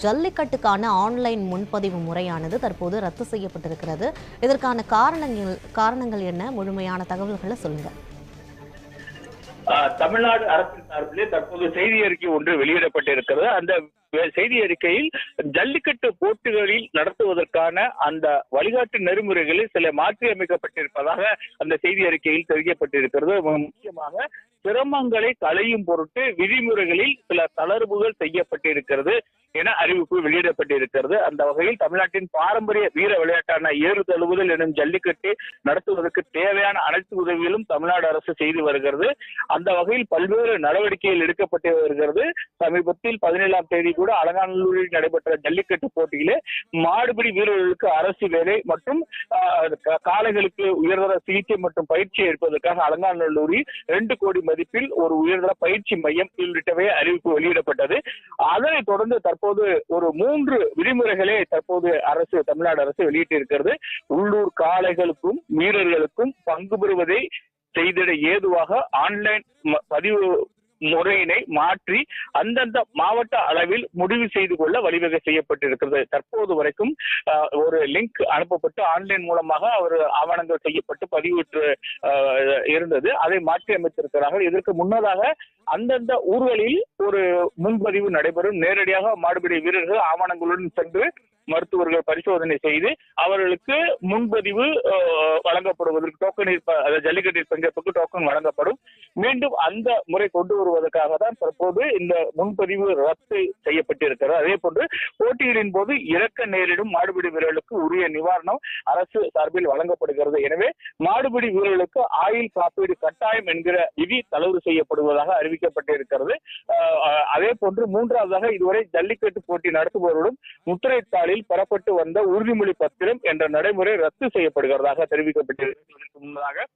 ஜல்லிக்கட்டுக்கான online முன்பதிவு முறையானது தற்போது ரத்து செய்யப்பட்டிருக்கிறது. இதற்கான காரணங்கள் என்ன? முழுமையான தகவல்களை சொல்லுங்க. தமிழ்நாடு அரசின் சார்பிலே தற்போது செய்தி அறிக்கை ஒன்று வெளியிடப்பட்டிருக்கிறது. அந்த செய்தி அறிக்கையில் ஜல்லிக்கட்டு போட்டிகளில் நடத்துவதற்கான அந்த வழிகாட்டு நெறிமுறைகளில் சில மாற்றி அமைக்கப்பட்டிருப்பதாக அந்த செய்தி அறிக்கையில் தெரிவிக்கப்பட்டிருக்கிறது. முக்கியமாக சிரமங்களை களையும் பொருட்டு விதிமுறைகளில் சில தளர்வுகள் செய்யப்பட்டிருக்கிறது என அறிவிப்பு வெளியிடப்பட்டிருக்கிறது. அந்த வகையில் தமிழ்நாட்டின் பாரம்பரிய வீர விளையாட்டான ஏறு தழுவுதல் எனும் ஜல்லிக்கட்டு நடத்துவதற்கு தேவையான அனைத்து உதவிகளும் தமிழ்நாடு அரசு செய்து வருகிறது. அந்த வகையில் பல்வேறு நடவடிக்கைகள் எடுக்கப்பட்டு வருகிறது. சமீபத்தில் 17ஆம் தேதி கூட அலங்காநல்லூரில் நடைபெற்ற ஜல்லிக்கட்டு போட்டியிலே மாடுபிடி வீரர்களுக்கு அரசு வேலை மற்றும் காளைகளுக்கு உயர்தர சிகிச்சை மற்றும் பயிற்சி எடுப்பதற்காக அலங்காநல்லூரில் 2 கோடி மதிப்பில் ஒரு உயர்தர பயிற்சி மையம் உள்ளிட்டவை அறிவிப்பு வெளியிடப்பட்டது. அதனைத் தொடர்ந்து தற்போது ஒரு 3 விதிமுறைகளை தற்போது தமிழ்நாடு அரசு வெளியிட்டிருக்கிறது. உள்ளூர் காளைகளுக்கும் வீரர்களுக்கும் பங்கு பெறுவதை செய்திட ஏதுவாக ஆன்லைன் பதிவு முறையினை மாற்றி அந்தந்த மாவட்ட அளவில் முடிவு செய்து கொள்ள வழிவகை செய்யப்பட்டிருக்கிறது. தற்போது வரைக்கும் ஒரு லிங்க் அனுப்பப்பட்டு ஆன்லைன் மூலமாக ஒரு ஆவணங்கள் செய்யப்பட்டு பதிவேற்று இருந்தது. அதை மாற்றி அமைத்திருக்கிறார்கள். இதற்கு முன்னதாக அந்தந்த ஊர்களில் ஒரு முன்பதிவு நடைபெறும். நேரடியாக மாடுபிடி வீரர்கள் ஆவணங்களுடன் சென்று மருத்துவர்கள் பரிசோதனை செய்து அவர்களுக்கு முன்பதிவு வழங்கப்படுவதற்கு டோக்கன் ஜல்லிக்கட்டில் பங்கேற்பதற்கு டோக்கன் வழங்கப்படும். மீண்டும் அந்த முறை கொண்டு வருவதற்காக தான் தற்போது இந்த முன்பதிவு ரத்து செய்யப்பட்டிருக்கிறது. அதே போன்று போட்டிகளின் போது இறக்க நேரிடும் மாடுபிடி வீரர்களுக்கு உரிய நிவாரணம் அரசு சார்பில் வழங்கப்படுகிறது. எனவே மாடுபிடி வீரர்களுக்கு ஆயுள் காப்பீடு கட்டாயம் என்கிற விதி தளர்வு செய்யப்படுவதாக அறிவிக்கப்பட்டிருக்கிறது. அதே போன்று 3வதாக இதுவரை ஜல்லிக்கட்டு போட்டி நடத்துபவர்களும் முத்திரைத்தாளில் பெறப்பட்டு வந்த உறுதிமொழி பத்திரம் என்ற நடைமுறை ரத்து செய்யப்படுகிறதாக தெரிவிக்கப்பட்டிருக்கிறது. முன்னதாக